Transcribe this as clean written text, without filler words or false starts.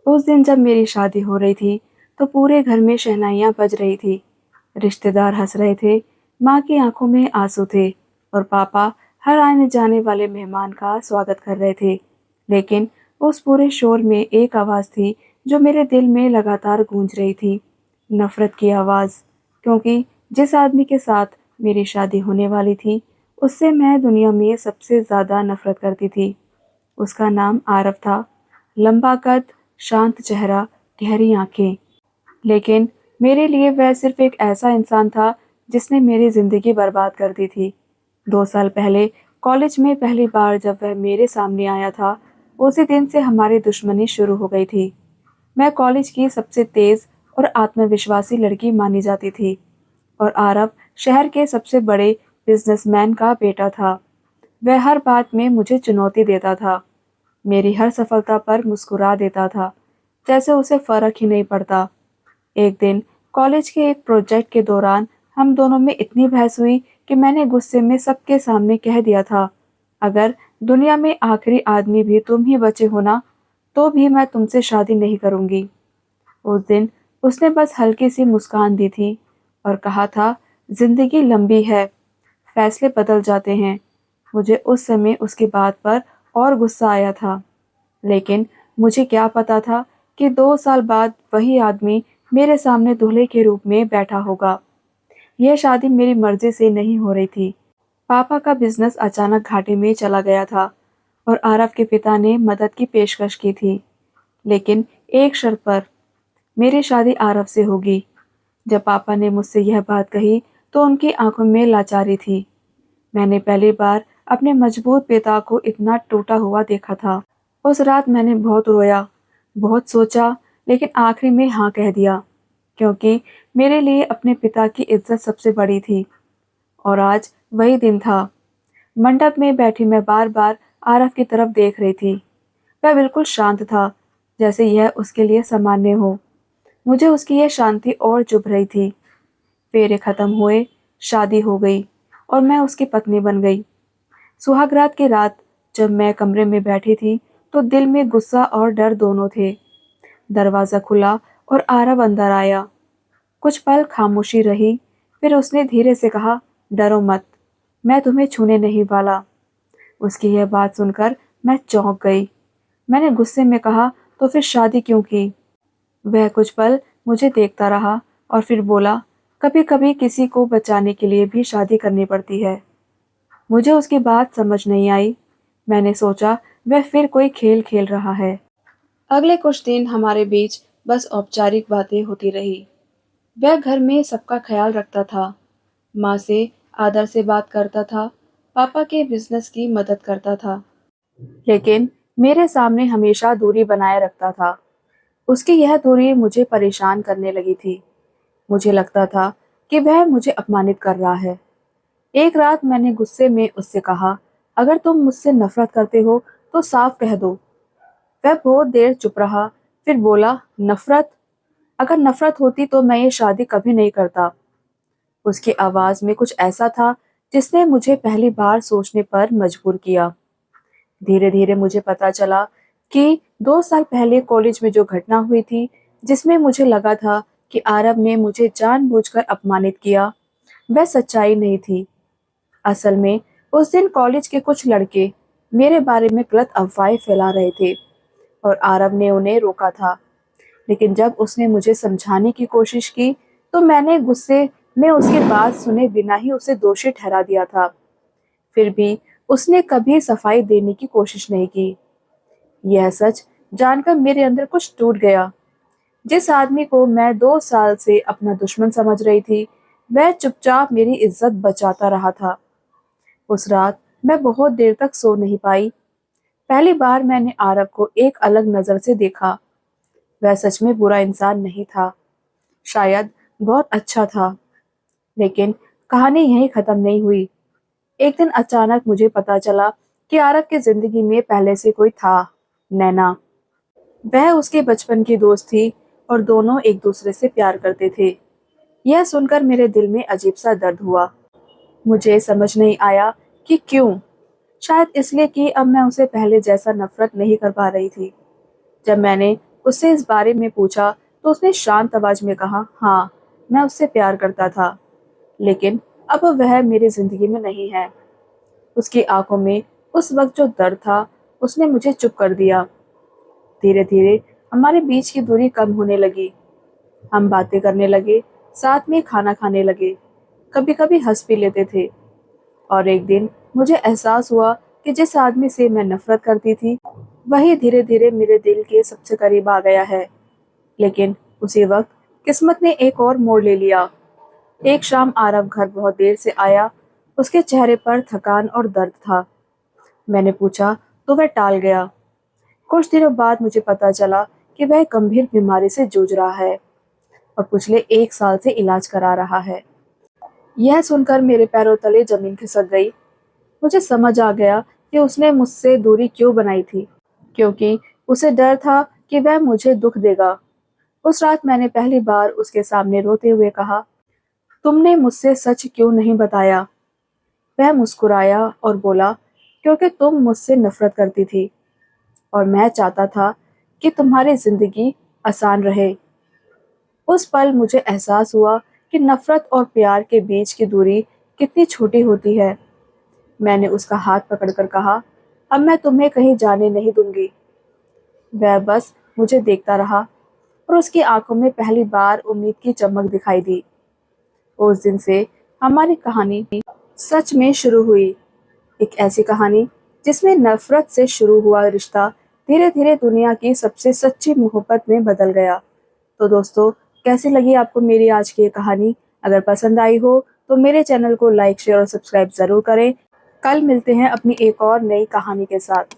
उस दिन जब मेरी शादी हो रही थी तो पूरे घर में शहनाइयाँ बज रही थी। रिश्तेदार हंस रहे थे, माँ की आंखों में आंसू थे और पापा हर आने जाने वाले मेहमान का स्वागत कर रहे थे। लेकिन उस पूरे शोर में एक आवाज़ थी जो मेरे दिल में लगातार गूंज रही थी, नफ़रत की आवाज़। क्योंकि जिस आदमी के साथ मेरी शादी होने वाली थी, उससे मैं दुनिया में सबसे ज़्यादा नफ़रत करती थी। उसका नाम आरव था। लंबा कद, शांत चेहरा, गहरी आंखें। लेकिन मेरे लिए वह सिर्फ एक ऐसा इंसान था जिसने मेरी जिंदगी बर्बाद कर दी थी। 2 साल पहले कॉलेज में पहली बार जब वह मेरे सामने आया था, उसी दिन से हमारी दुश्मनी शुरू हो गई थी। मैं कॉलेज की सबसे तेज और आत्मविश्वासी लड़की मानी जाती थी और आरव शहर के सबसे बड़े बिजनेसमैन का बेटा था। वह हर बात में मुझे चुनौती देता था, मेरी हर सफलता पर मुस्कुरा देता था, जैसे उसे फर्क ही नहीं पड़ता। एक दिन कॉलेज के एक प्रोजेक्ट के दौरान हम दोनों में इतनी बहस हुई कि मैंने गुस्से में सबके सामने कह दिया था, अगर दुनिया में आखिरी आदमी भी तुम ही बचे हो ना, तो भी मैं तुमसे शादी नहीं करूंगी। उस दिन उसने बस हल्की सी मुस्कान दी थी और कहा था, जिंदगी लंबी है, फैसले बदल जाते हैं। मुझे उस समय उसकी बात पर और गुस्सा आया था, लेकिन मुझे क्या पता था कि 2 साल बाद वही आदमी मेरे सामने दूल्हे के रूप में बैठा होगा। यह शादी मेरी मर्जी से नहीं हो रही थी। पापा का बिजनेस अचानक घाटे में चला गया था और आरव के पिता ने मदद की पेशकश की थी, लेकिन एक शर्त पर, मेरी शादी आरव से होगी। जब पापा ने मुझसे यह बात कही तो उनकी आंखों में लाचारी थी। मैंने पहली बार अपने मजबूत पिता को इतना टूटा हुआ देखा था। उस रात मैंने बहुत रोया, बहुत सोचा, लेकिन आखिरी में हाँ कह दिया, क्योंकि मेरे लिए अपने पिता की इज्जत सबसे बड़ी थी। और आज वही दिन था। मंडप में बैठी मैं बार बार आरव की तरफ देख रही थी। वह बिल्कुल शांत था, जैसे यह उसके लिए सामान्य हो। मुझे उसकी यह शांति और चुभ रही थी। फेरे खत्म हुए, शादी हो गई और मैं उसकी पत्नी बन गई। सुहागरात की रात जब मैं कमरे में बैठी थी तो दिल में गुस्सा और डर दोनों थे। दरवाजा खुला और आरव अंदर आया। कुछ पल खामोशी रही, फिर उसने धीरे से कहा, डरो मत, मैं तुम्हें छूने नहीं वाला। उसकी यह बात सुनकर मैं चौंक गई। मैंने गुस्से में कहा, तो फिर शादी क्यों की? वह कुछ पल मुझे देखता रहा और फिर बोला, कभी कभी किसी को बचाने के लिए भी शादी करनी पड़ती है। मुझे उसकी बात समझ नहीं आई। मैंने सोचा वह फिर कोई खेल खेल रहा है। अगले कुछ दिन हमारे बीच बस औपचारिक बातें होती रही। वह घर में सबका ख्याल रखता था, माँ से आदर से बात करता था, पापा के बिजनेस की मदद करता था, लेकिन मेरे सामने हमेशा दूरी बनाए रखता था। उसकी यह दूरी मुझे परेशान करने लगी थी। मुझे लगता था कि वह मुझे अपमानित कर रहा है। एक रात मैंने गुस्से में उससे कहा, अगर तुम मुझसे नफरत करते हो तो साफ कह दो। वह बहुत देर चुप रहा, फिर बोला, नफरत? अगर नफरत होती तो मैं ये शादी कभी नहीं करता। उसकी आवाज में कुछ ऐसा था जिसने मुझे पहली बार सोचने पर मजबूर किया। धीरे धीरे मुझे पता चला कि 2 साल पहले कॉलेज में जो घटना हुई थी, जिसमें मुझे लगा था कि आरव ने मुझे जानबूझकर अपमानित किया, वह सच्चाई नहीं थी। असल में उस दिन कॉलेज के कुछ लड़के मेरे बारे में गलत अफवाहें फैला रहे थे और आरव ने उन्हें रोका था। लेकिन जब उसने मुझे समझाने की कोशिश की तो मैंने गुस्से में उसकी बात सुने बिना ही उसे दोषी ठहरा दिया था। फिर भी उसने कभी सफाई देने की कोशिश नहीं की। यह सच जानकर मेरे अंदर कुछ टूट गया। जिस आदमी को मैं 2 साल से अपना दुश्मन समझ रही थी, वह चुपचाप मेरी इज्जत बचाता रहा था। उस रात मैं बहुत देर तक सो नहीं पाई। पहली बार मैंने आरव को एक अलग नजर से देखा। वह सच में बुरा इंसान नहीं था, शायद बहुत अच्छा था। लेकिन कहानी यहीं खत्म नहीं हुई। एक दिन अचानक मुझे पता चला कि आरव की जिंदगी में पहले से कोई था, नैना। वह उसके बचपन की दोस्त थी और दोनों एक दूसरे से प्यार करते थे। यह सुनकर मेरे दिल में अजीब सा दर्द हुआ। मुझे समझ नहीं आया कि क्यों। शायद इसलिए कि अब मैं उसे पहले जैसा नफरत नहीं कर पा रही थी। जब मैंने उससे इस बारे में पूछा तो उसने शांत आवाज में कहा, हाँ, मैं उससे प्यार करता था, लेकिन अब वह मेरी जिंदगी में नहीं है। उसकी आंखों में उस वक्त जो दर्द था, उसने मुझे चुप कर दिया। धीरे धीरे हमारे बीच की दूरी कम होने लगी। हम बातें करने लगे, साथ में खाना खाने लगे, कभी कभी हंस भी लेते थे। और एक दिन मुझे एहसास हुआ कि जिस आदमी से मैं नफरत करती थी, वही धीरे धीरे मेरे दिल के सबसे करीब आ गया है। लेकिन उसी वक्त किस्मत ने एक और मोड़ ले लिया। एक शाम आरव घर बहुत देर से आया। उसके चेहरे पर थकान और दर्द था। मैंने पूछा तो वह टाल गया। कुछ दिनों बाद मुझे पता चला कि वह गंभीर बीमारी से जूझ रहा है और पिछले 1 साल से इलाज करा रहा है। यह सुनकर मेरे पैरों तले जमीन खिसक गई। मुझे समझ आ गया कि उसने मुझसे दूरी क्यों बनाई थी, क्योंकि उसे डर था कि वह मुझे दुख देगा। उस रात मैंने पहली बार उसके सामने रोते हुए कहा, तुमने मुझसे सच क्यों नहीं बताया? वह मुस्कुराया और बोला, क्योंकि तुम मुझसे नफरत करती थी और मैं चाहता था कि तुम्हारी जिंदगी आसान रहे। उस पल मुझे एहसास हुआ कि नफरत और प्यार के बीच की दूरी कितनी छोटी होती है। मैंने उसका हाथ पकड़कर कहा, अब मैं तुम्हें कहीं जाने नहीं दूंगी। वह बस मुझे देखता रहा और उसकी आंखों में पहली बार उम्मीद की चमक दिखाई दी। उस दिन से हमारी कहानी सच में शुरू हुई। एक ऐसी कहानी जिसमें नफरत से शुरू हुआ रिश्ता धीरे धीरे दुनिया की सबसे सच्ची मोहब्बत में बदल गया। तो दोस्तों, कैसी लगी आपको मेरी आज की ये कहानी? अगर पसंद आई हो तो मेरे चैनल को लाइक, शेयर और सब्सक्राइब जरूर करें। कल मिलते हैं अपनी एक और नई कहानी के साथ।